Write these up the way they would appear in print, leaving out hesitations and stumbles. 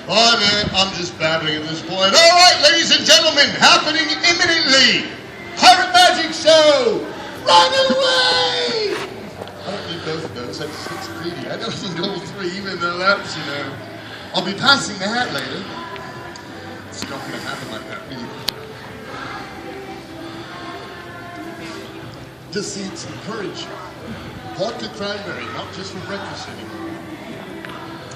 I'm just babbling at this point. All right, ladies and gentlemen, happening imminently. Pirate Magic Show. Run away! I don't need both of those. That's 6 greedy. I don't need all 3, even though that's, I'll be passing the hat later. It's not going to happen like that, really. Just need some courage. Vodka cranberry, not just for breakfast anymore.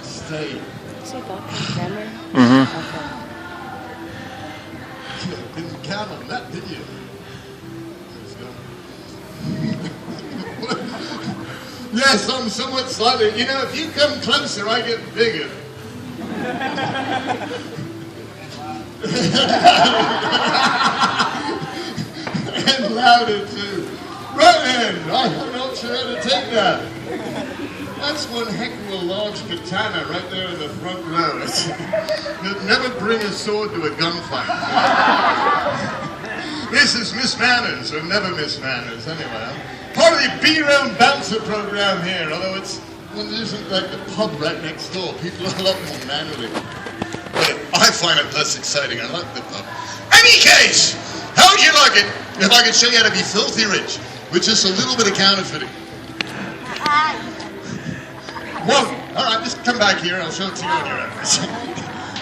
Stay. Is it vodka cranberry? Mm-hmm. Okay. You didn't count on that, did you? Yes, I'm somewhat slightly. If you come closer, I get bigger. And louder, too. Right then, I'm not sure how to take that. That's one heck of a large katana right there in the front row. You'd never bring a sword to a gunfight. This is Miss Manners, or never Miss Manners, anyway. Part of the B-Round Bouncer program here, although it isn't like the pub right next door. People are a lot more mannerly. But I find it less exciting. I like the pub. Any case, how would you like it if I could show you how to be filthy rich with just a little bit of counterfeiting? Well, all right, just come back here and I'll show it to you on your own.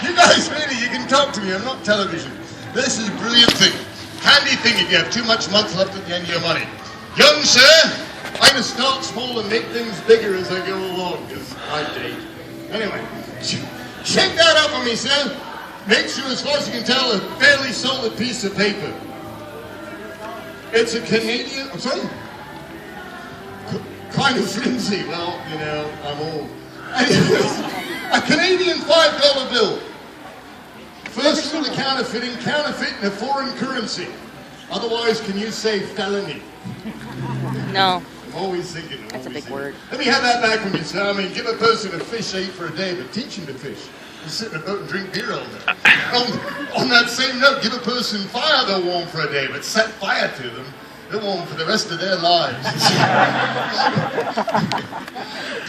You guys, really, you can talk to me. I'm not television. This is a brilliant thing. Handy thing if you have too much month left at the end of your money. Young sir, I'm going to start small and make things bigger as I go along, because I date. Anyway, check that out for me, sir. Make sure, as far as you can tell, a fairly solid piece of paper. It's a Canadian, I'm sorry? Kind of flimsy. Well, I'm old. Anyways, a Canadian $5 bill. First rule of counterfeiting, counterfeit in a foreign currency. Otherwise, can you say felony? No. I'm always thinking. That's a big word. Let me have that back from you, sir. Give a person a fish ate for a day, but teach him to fish. Just sit in a boat and drink beer all day. On that same note, give a person fire they'll warm for a day, but set fire to them, they'll warm for the rest of their lives.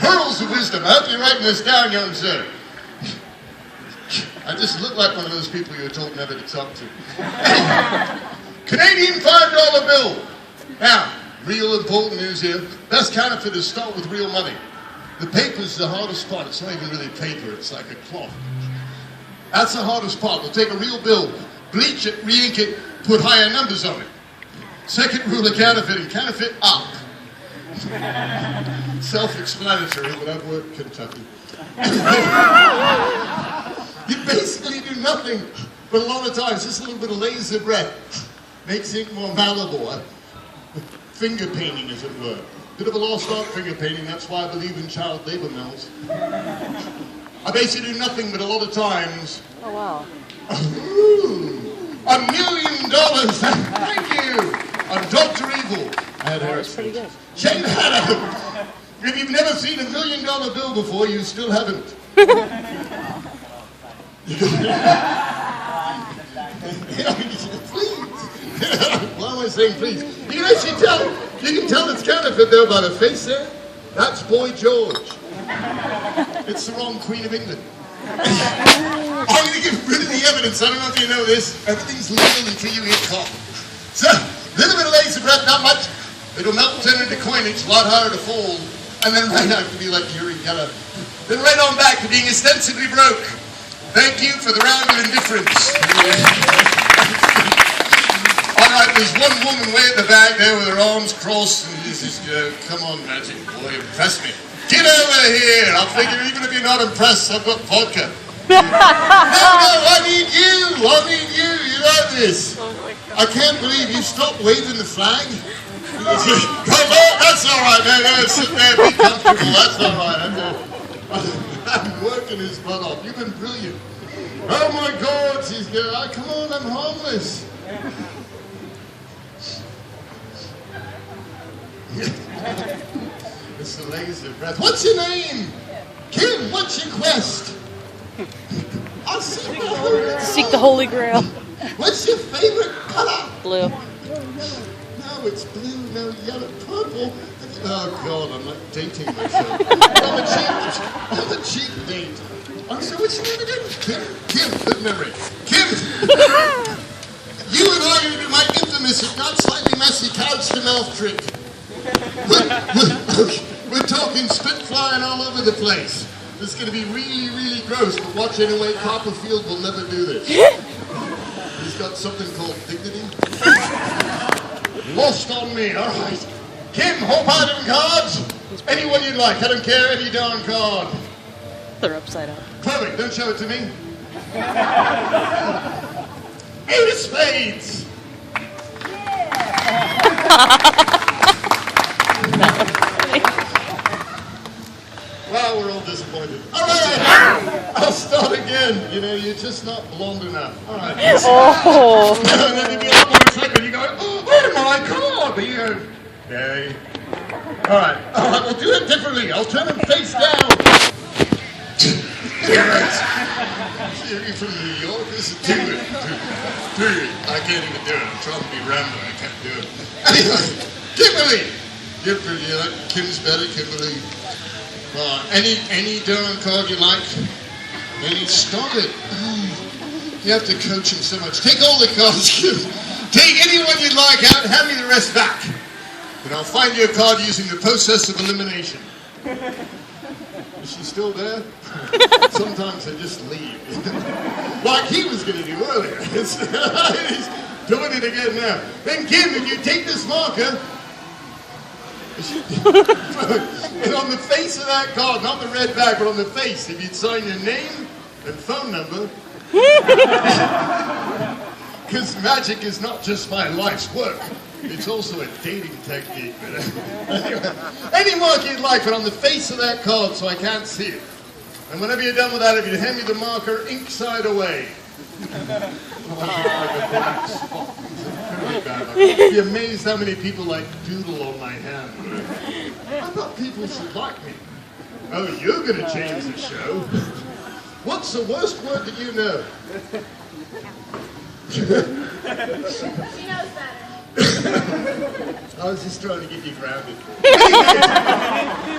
Pearls of wisdom. I hope you're writing this down, young sir. I just look like one of those people you were told never to talk to. Canadian $5 bill. Now, real important news here. Best counterfeiters start with real money. The paper's the hardest part. It's not even really paper. It's like a cloth. That's the hardest part. We'll take a real bill, bleach it, re-ink it, put higher numbers on it. Second rule of counterfeiting, counterfeit up. Self-explanatory, but I've worked Kentucky. You basically do nothing, but a lot of times, just a little bit of laser breath makes ink more malleable. Finger painting, as it were. Bit of a lost art, finger painting. That's why I believe in child labor mills. I basically do nothing, but a lot of times. Oh, wow. $1 million. Thank you. I'm Dr. Evil. I had That's pretty good. Check that out. If you've never seen $1 million bill before, you still haven't. Please. Why am I saying please? You can tell it's counterfeit though by the face there. That's Boy George. It's the wrong Queen of England. I'm going to give rid of the evidence. I don't know if you know this. Everything's legal until you get caught. So, a little bit of laser breath, not much. It'll melt and turn into coinage, a lot harder to fold. And then right out to be like Yuri Geller. Then right on back to being ostensibly broke. Thank you for the round of indifference. All right, there's one woman way at the back there with her arms crossed, and this is, come on, magic boy, impress me. Get over here. I'll figure even if you're not impressed, I've got vodka. No, I need you. You know this. I can't believe you stopped waving the flag. Come on, that's all right, man. Sit there, be comfortable. That's all right. I'm working his butt off. You've been brilliant. Oh my God, she's going. Oh, come on, I'm homeless. It's the laser breath. What's your name? Kim, what's your quest? I'll seek the Holy Grail. Seek the Holy Grail. What's your favorite color? Blue. No, it's blue, no yellow, purple. Have Oh God, I'm like dating myself. I'm a cheap date. Oh, so what's your name again? Kim, good memory. Kim! You and I are going to do my infamous, if not slightly messy, couch to mouth trick. We're talking spit flying all over the place. It's going to be really, really gross, but watch anyway, Copperfield will never do this. He's got something called dignity. Lost on me, alright. Kim, hope item cards. Anyone you'd like, I don't care, any darn card. They're upside down. Perfect, don't show it to me. Eight of spades. Well, we're all disappointed. All right, I'll start again. You know, you're just not blonde enough. All right. Oh. And then you'd be a lot more excited. You go, oh my God. But you go, okay. All right, we'll do it differently. I'll turn him face down. You're from New York? This is too good. I can't even do it. I'm trying to be rambling. I can't do it. Anyway, Kimberly. You like Kim's better, Kimberly. Any darn card you like. Any, stop it. You have to coach him so much. Take all the cards, Kim. Take anyone you'd like out and hand me the rest back. And I'll find you a card using the process of elimination. Is she still there? Sometimes I just leave. Like he was going to do earlier. He's doing it again now. Then Kim, if you take this marker, and on the face of that card, not the red back, but on the face, if you'd sign your name and phone number, because magic is not just my life's work. It's also a dating technique. Anyway, any mark you'd like, but on the face of that card so I can't see it. And whenever you're done with that, if you hand me the marker, ink side away. You'd be amazed how many people like doodle on my hand. I thought people should like me. Oh, you're going to change the show. What's the worst word that you know? She knows better. I was just trying to get you grounded.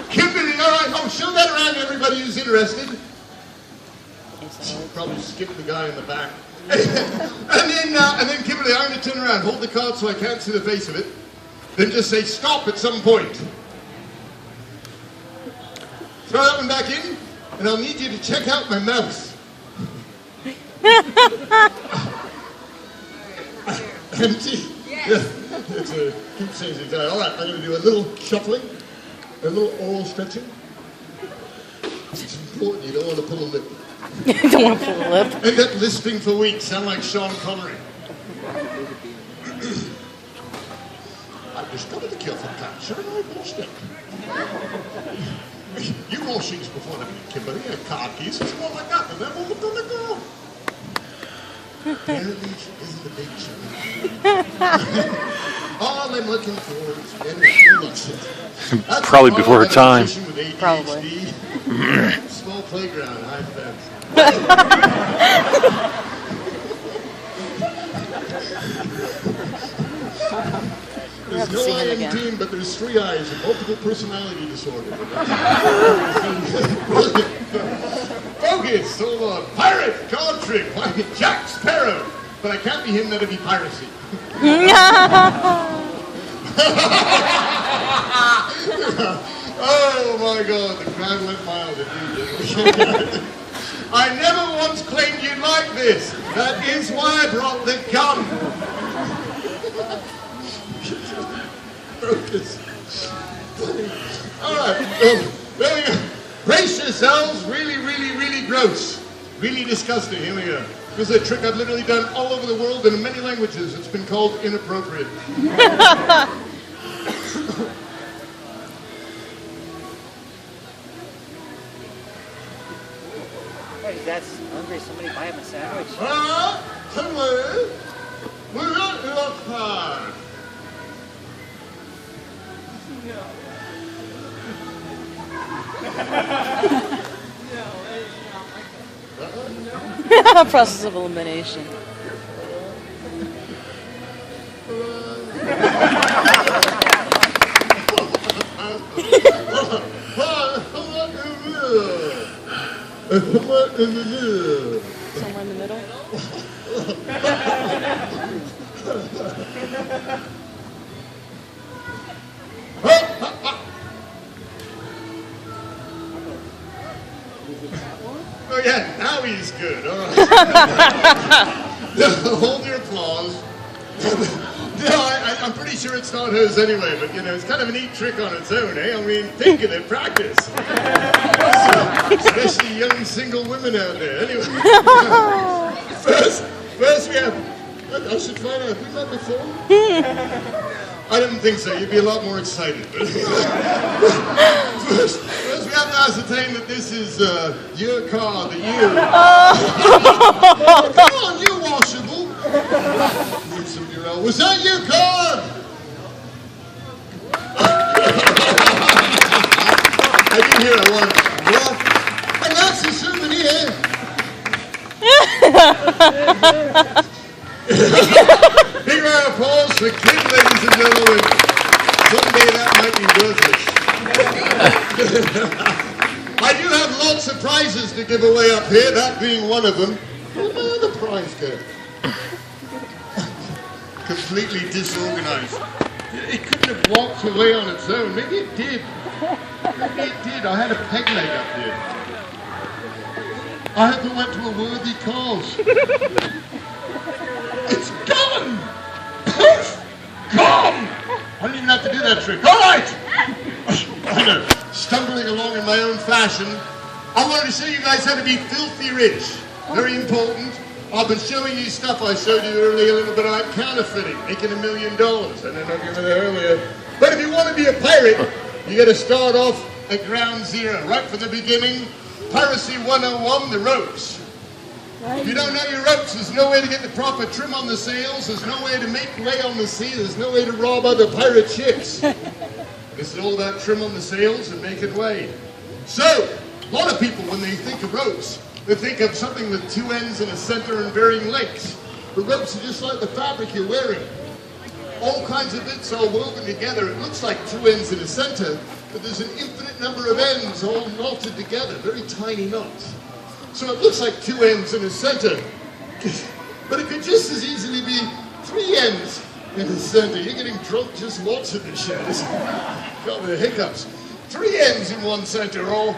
Kimberly, all right. Oh, show that around to everybody who's interested. Probably skip the guy in the back. and then Kimberly, I'm going to turn around, hold the card so I can't see the face of it. Then just say stop at some point. Throw that one back in, and I'll need you to check out my mouse. Empty. Yeah, it's a keep changing time. All right, I'm going to do a little shuffling, a little oral stretching. It's important. You don't want to pull a lip. You don't want to pull a lip. End up lisping for weeks. Sound like Sean Connery. I discovered the cure for cancer and I've lost it. You've all seen this before, haven't you, Kimberly? Card keys. It's more like that, but they're all on the go. Apparently, she isn't a big show. All I'm looking for is better. Probably before her time. Probably. Small playground, high fence. There's no I in team, but there's 3 I's and multiple personality disorder. Focus, hold on. Pirate, card trick, Jack Sparrow. But I can't be him, that'd be piracy. Oh my God, the crowd went wild at you. I never once claimed you'd like this. That is why I brought the gun. Focus. All right, there we go. Brace yourselves. Really, really, really gross. Really disgusting. Here we go. This is a trick I've literally done all over the world and in many languages. It's been called inappropriate. Hey, that's hungry. Somebody buy him a sandwich. Hello. We're not your card. Process of elimination. Somewhere in the middle. Oh yeah, now he's good. All right. Hold your applause. I'm pretty sure it's not hers anyway, but you know, it's kind of a neat trick on its own, eh? I mean, think of it, practice. Especially young single women out there. Anyway, first we have. I should find out who's that before. I didn't think so. You'd be a lot more excited. But first, we have to ascertain that this is your car, that you. Come on, you're washable. Was that your car? I didn't hear a word. What? And that's a souvenir. Big round of applause for Kid, ladies and gentlemen. Someday that might be worthless. I do have lots of prizes to give away up here, that being one of them. Where's my other prize go? Completely disorganized. It couldn't have walked away on its own. Maybe it did. Maybe it did. I had a peg leg up here. I hope it went to a worthy cause. It's gone! Poof! Gone! I didn't even have to do that trick. All right! I know. Stumbling along in my own fashion. I wanted to show you guys how to be filthy rich. Very important. I've been showing you stuff I showed you earlier a little bit about counterfeiting, making $1 million. I didn't know you that earlier. But if you want to be a pirate, you got to start off at ground zero, right from the beginning. Piracy 101, the ropes. If you don't know your ropes, there's no way to get the proper trim on the sails, there's no way to make way on the sea, there's no way to rob other pirate ships. This is all about trim on the sails and making way. So, a lot of people, when they think of ropes, they think of something with two ends and a center and varying lengths. The ropes are just like the fabric you're wearing. All kinds of bits all woven together. It looks like two ends and a center, but there's an infinite number of ends all knotted together, very tiny knots. So it looks like two ends and a center, but it could just as easily be three ends and a center. You're getting drunk just watching this show. Got the hiccups. Three ends in one center, or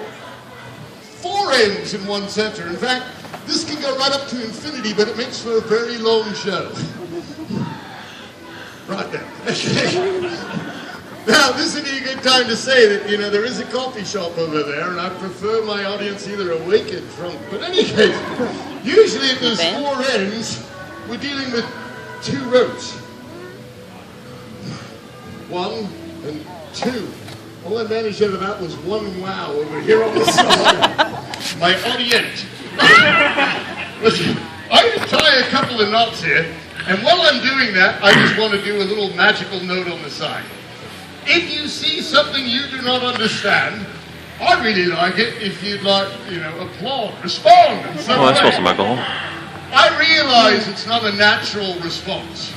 four ends in one center. In fact, this can go right up to infinity, but it makes for a very long show. Right then. Now, this would be a good time to say that, you know, there is a coffee shop over there, and I prefer my audience either awake or drunk. But in any case, usually if there's four ends, we're dealing with two ropes. One and two. All I managed out of that was one wow over here on the side. My audience. Listen, I can tie a couple of knots here, and while I'm doing that, I just want to do a little magical note on the side. If you see something you do not understand, I'd really like it if you'd like, you know, applaud, respond in some way. I realize it's not a natural response.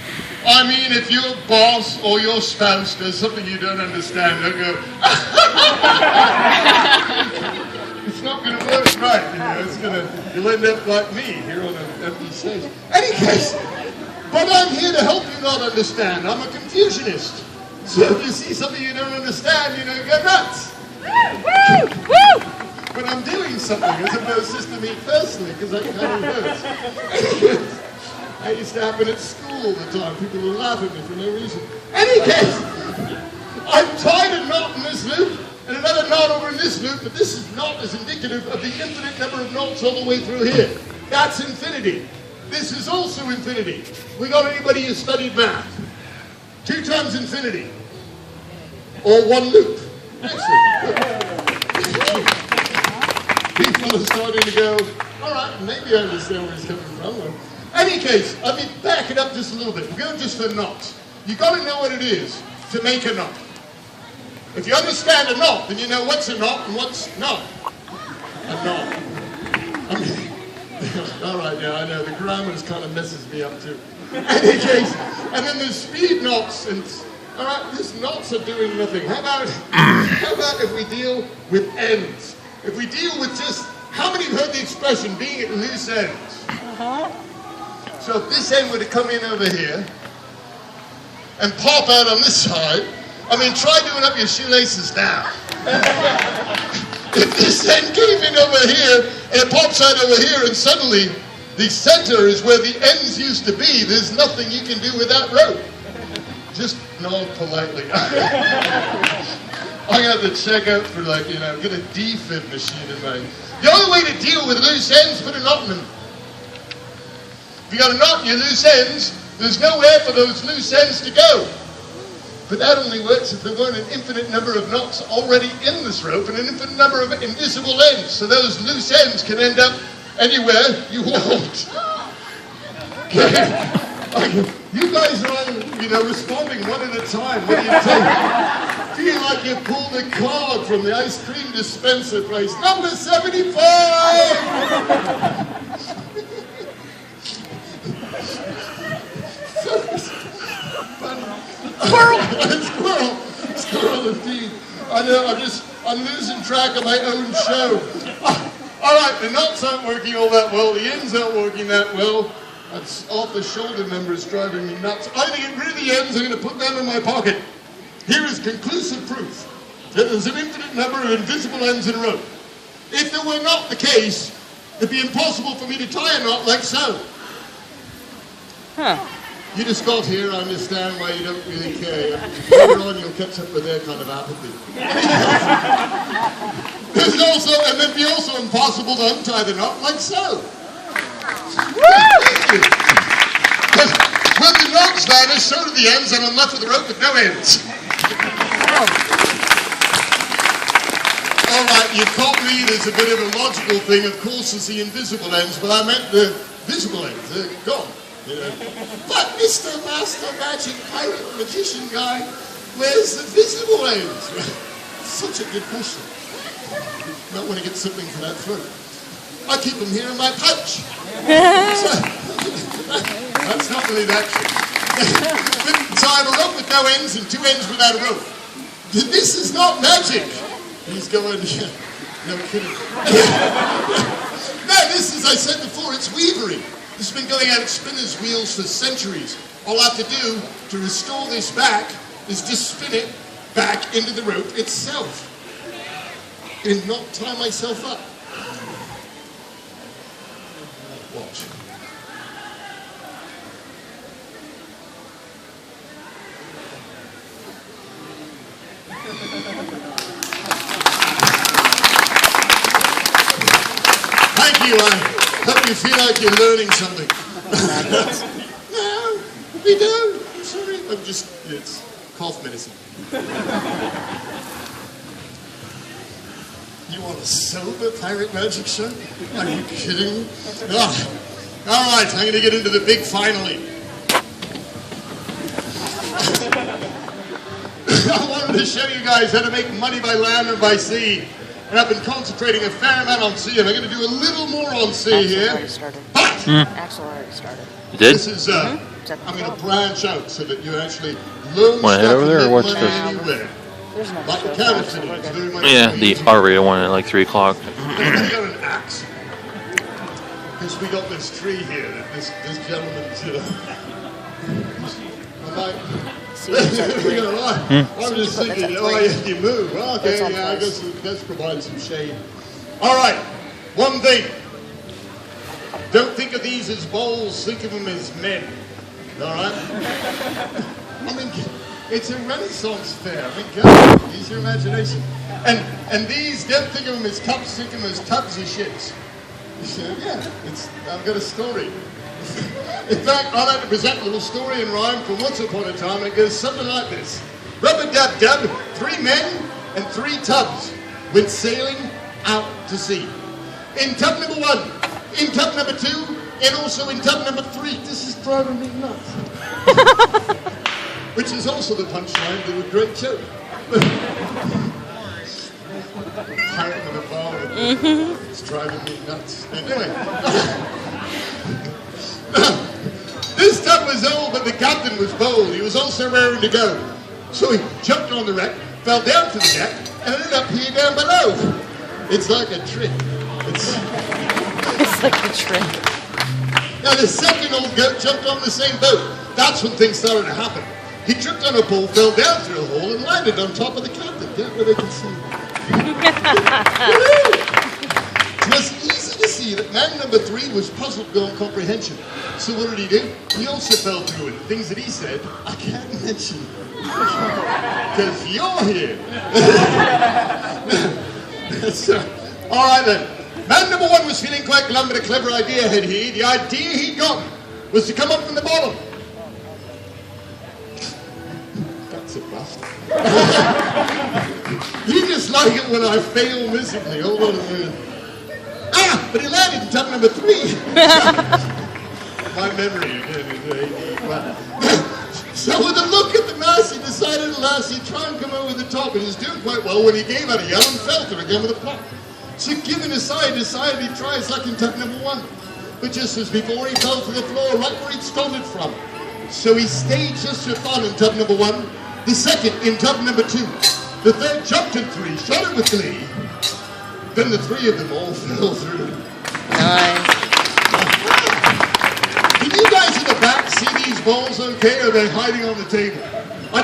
I mean, if your boss or your spouse does something you don't understand, they'll go, it's not going to work right, you know, you'll end up like me here on an empty stage. Any case, but I'm here to help you not understand. I'm a Confucianist. So if you see something you don't understand, you know, go nuts. But I'm doing something as opposed just to me personally, because that kind of hurts. I used to happen at school all the time. People would laugh at me for no reason. Any case, I've tied a knot in this loop and another knot over in this loop, but this knot is indicative of the infinite number of knots all the way through here. That's infinity. This is also infinity. We got anybody who studied math? 2 times infinity. Or one loop. Excellent. People are starting to go, all right, maybe I understand where he's coming from. Any case, let me back it up just a little bit. We're going just for knots. You've got to know what it is to make a knot. If you understand a knot, then you know what's a knot and what's not a knot. I mean, all right, yeah, I know. The grammar kind of messes me up too. Any case, and then there's speed knots and All right, these knots are doing nothing. How about if we deal with ends? If we deal with just, how many have heard the expression being at loose ends? So if this end were to come in over here and pop out on this side, I mean, try doing up your shoelaces now. If this end came in over here and it pops out over here and suddenly the center is where the ends used to be, there's nothing you can do with that rope. Just nod politely. I'm going to have to check out for get a defib machine in mind. The only way to deal with loose ends, put a knot in them. If you got a knot in your loose ends, there's nowhere for those loose ends to go. But that only works if there weren't an infinite number of knots already in this rope and an infinite number of invisible ends. So those loose ends can end up anywhere you want. Okay. You guys are all, responding one at a time. What do you think? Feel like you pulled a card from the ice cream dispenser place. Number 75! Squirrel indeed. I know, I'm losing track of my own show. All right, the knots aren't working all that well. The ends aren't working that well. That's off the shoulder members driving me nuts. I'm going to get rid of the ends. I'm going to put them in my pocket. Here is conclusive proof that there's an infinite number of invisible ends in a rope. If that were not the case, it'd be impossible for me to tie a knot like so. You just got here, I understand why you don't really care. Later on, you'll catch up with their kind of apathy. And it'd be also impossible to untie the knot like so. When the knots vanish, so do the ends, and I'm left with a rope with no ends. All right, you caught me. There's a bit of a logical thing. Of course, there's the invisible ends, but I meant the visible ends. They're gone. But Mr. Master Magic Pirate Magician Guy, where's the visible ends? Such a good question. Might want to get something for that throat. I keep them here in my pouch. That's not really that true. So I have a rope with no ends and two ends without a rope. This is not magic. He's going, no kidding. No, this, as I said before, it's weavery. This has been going at spinner's wheels for centuries. All I have to do to restore this back is just spin it back into the rope itself and not tie myself up. Watch. Thank you. I hope you feel like you're learning something. No, we don't. Sorry. It's cough medicine. You want a sober pirate magic show? Are you kidding me? Oh. All right, I'm going to get into the big finale. I wanted to show you guys how to make money by land or by sea. And I've been concentrating a fair amount on sea, and I'm going to do a little more on sea here. But Axel already started. You did? This is, I'm going to branch out so that you actually learn Want to head over there or watch this? anywhere. There's no Like the counterfeiting. It's very much Yeah, the R-rated one at like 3 o'clock. We got an axe. Because we got this tree here that this gentleman's, I'm just thinking, oh, you move. Well, okay, yeah, I guess let's provide some shade. All right, one thing. Don't think of these as bowls, think of them as men. All right? I mean, it's a Renaissance fair. I mean, God, use your imagination. And these, don't think of them as cups, think of them as tubs of shits. Yeah, I've got a story. In fact, I'd like to present a little story in rhyme from once upon a time. It goes something like this. Rub-a-dub-dub, 3 men and 3 tubs went sailing out to sea. In tub number 1, in tub number 2, and also in tub number 3. This is driving me nuts. Which is also the punchline to a great joke. Pirate with a ball. It's driving me nuts. Anyway. This tub was old, but the captain was bold. He was also raring to go. So he jumped on the wreck, fell down to the deck, and ended up here down below. It's like a trick. It's like a trick. Now the second old goat jumped on the same boat. That's when things started to happen. He tripped on a pole, fell down through a hole, and landed on top of the captain. Down where they can see him. It was easy to see that man number 3 was puzzled beyond comprehension. So what did he do? He also fell through it. Things that he said, I can't mention. Because you're here. So, all right then. Man number 1 was feeling quite glum, but a clever idea had he. The idea he'd gotten was to come up from the bottom. That's a bust. You just like it when I fail miserably. Hold on a minute. But he landed in tub number 3. My memory again is So with a look at the mess, he decided at last he'd try and come over the top, and he was doing quite well when he gave out a yell and fell through again with a plop. So giving aside, decided he'd try his luck in tub number 1. But just as before, he fell to the floor right where he'd started from. So he stayed just for fun in tub number 1, the second in tub number 2. The third jumped in 3, shot it with glee. Then the 3 of them all fell through. Nice. Can you guys in the back see these balls okay, or are they hiding on the table? I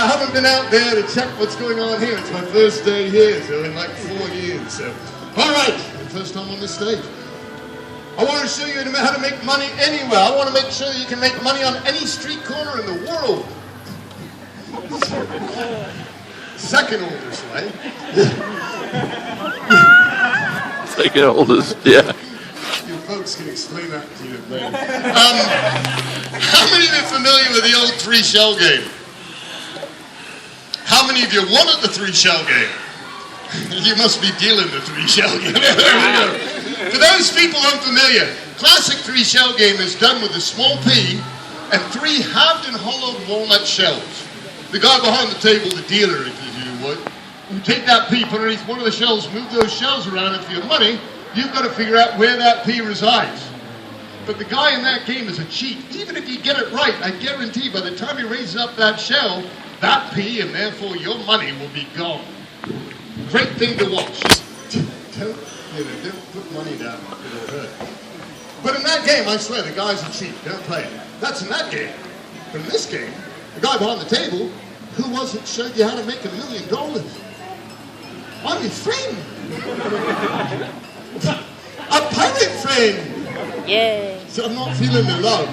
haven't been out there to check what's going on here. It's my first day here, so in like 4 years. So, all right, first time on the stage. I want to show you how to make money anywhere. I want to make sure that you can make money on any street corner in the world. Second oldest way. Second oldest, yeah. You folks can explain that to you later. How many of you are familiar with the old 3-shell game? How many of you won at the 3-shell game? You must be dealing the 3-shell game. There we go. For those people unfamiliar, classic 3-shell game is done with a small pea and 3 halved and hollowed walnut shells. The guy behind the table, the dealer, if you would, you take that pea, put it underneath one of the shells, move those shells around, and for your money, you've got to figure out where that pea resides. But the guy in that game is a cheat. Even if you get it right, I guarantee by the time he raises up that shell, that pea, and therefore your money, will be gone. Great thing to watch. Don't put money down. It'll hurt. But in that game, I swear, the guy's a cheat. Don't play it. That's in that game. But in this game, the guy behind the table, who was it showed you how to make $1 million? I'm your friend. A pirate friend. Yay. So I'm not feeling the love.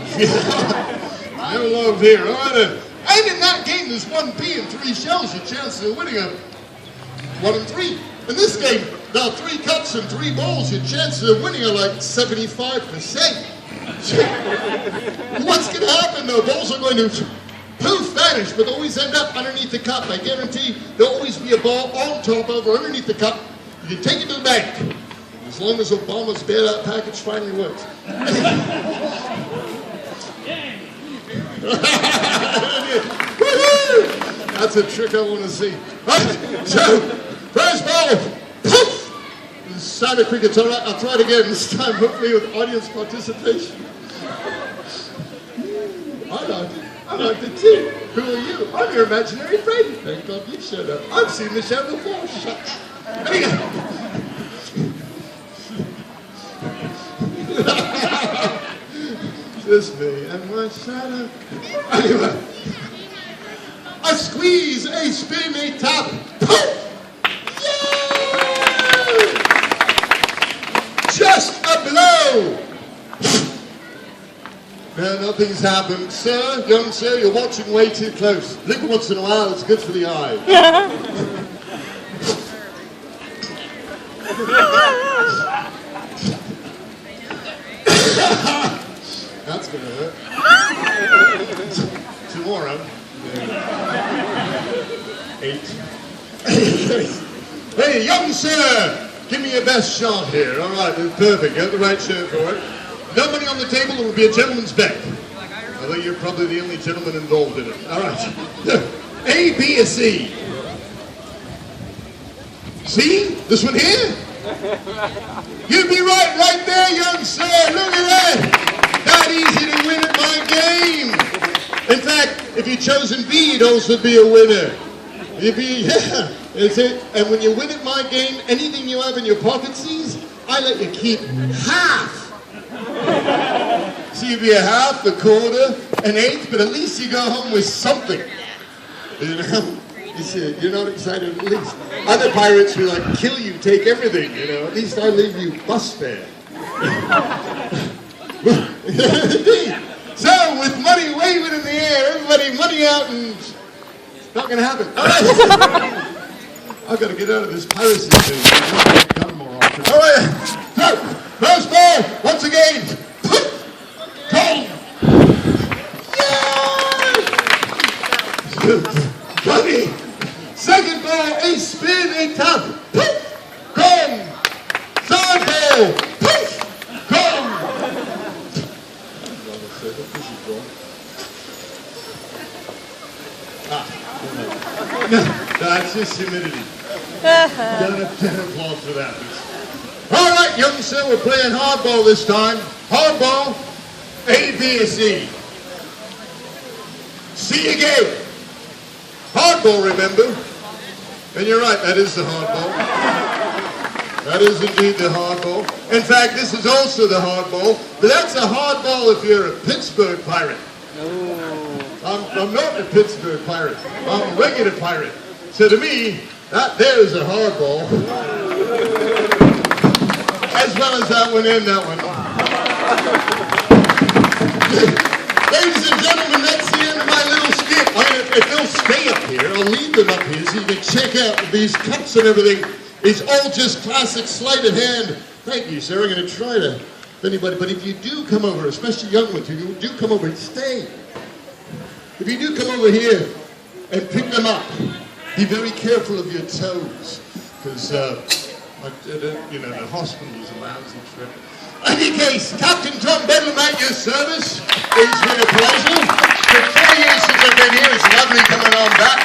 No love here. All right then. And in that game, there's 1 pea and 3 shells. Your chances of winning are 1 in 3. In this game, there are 3 cups and 3 balls. Your chances of winning are like 75%. What's going to happen though? Balls are going to poof, vanish, but always end up underneath the cup. I guarantee there'll always be a ball on top over underneath the cup. You can take it to the bank. As long as Obama's bailout package finally works. That's a trick I want to see. Right, so, first ball, poof! The sound of cricket's all right. I'll try it again, this time hopefully with audience participation. I liked it too. Who are you? I'm your imaginary friend. Thank God you showed up. I've seen the show before. Shucks. Anyway. Just me and my shadow. Anyway. A squeeze, a spin, a tap. Poof! Yay! Just a blow. No, nothing's happened. Sir, young sir, you're watching way too close. Blink once in a while, it's good for the eye. That's going to hurt. Tomorrow. 8. Hey, young sir, give me your best shot here. All right, that's perfect. You have the right shirt for it. No money on the table, it will be a gentleman's bet. Although you're probably the only gentleman involved in it. All right. A, B, or C? C? This one here? You'd be right there, young sir. Look at that. That easy to win at my game. In fact, If you'd chosen B, you'd also be a winner. You'd be, yeah, that's it. And when you win at my game, anything you have in your pocket sees, I let you keep half. So you'd be a half, a quarter, an eighth, but at least you go home with something. You know? You're not excited at least. Other pirates who like kill you, take everything, you know. At least I leave you bus fare. Indeed. So, with money waving in the air, everybody money out, and it's not going to happen. All right. I've got to get out of this piracy thing. I've done more often. All right. So, first ball, once again. Go. Yay! 20. Second ball, a spin, a tap. Gone. Third ball. Gone. No, that's just humidity. Don't applaud for that. All right, young sir, we're playing hardball this time. Hardball, A, B, or C. See you game. Hardball, remember? And you're right, that is the hardball. That is indeed the hardball. In fact, this is also the hardball, but that's a hardball if you're a Pittsburgh Pirate. I'm not a Pittsburgh Pirate. I'm a regular pirate. So to me, that there is a hardball. As well as that one and that one. Ladies and gentlemen, that's the end of my little skit. If they'll stay up here, I'll leave them up here so you can check out these cups and everything. It's all just classic sleight of hand. Thank you, sir. I'm going to try to, if anybody, but if you do come over, especially young ones, if you do come over and stay. If you do come over here and pick them up, be very careful of your toes, because, you know, the hospital is a lousy trip. In any case, Captain Tom Bedlam at your service. It's been a pleasure. For 4 years since I've been here, it's lovely coming on back,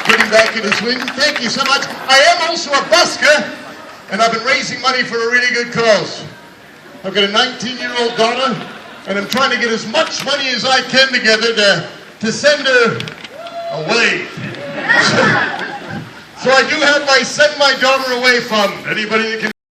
getting back in the swing. Thank you so much. I am also a busker, and I've been raising money for a really good cause. I've got a 19-year-old daughter, and I'm trying to get as much money as I can together to send her away. So I do have my Send My Daughter Away fund. Anybody that can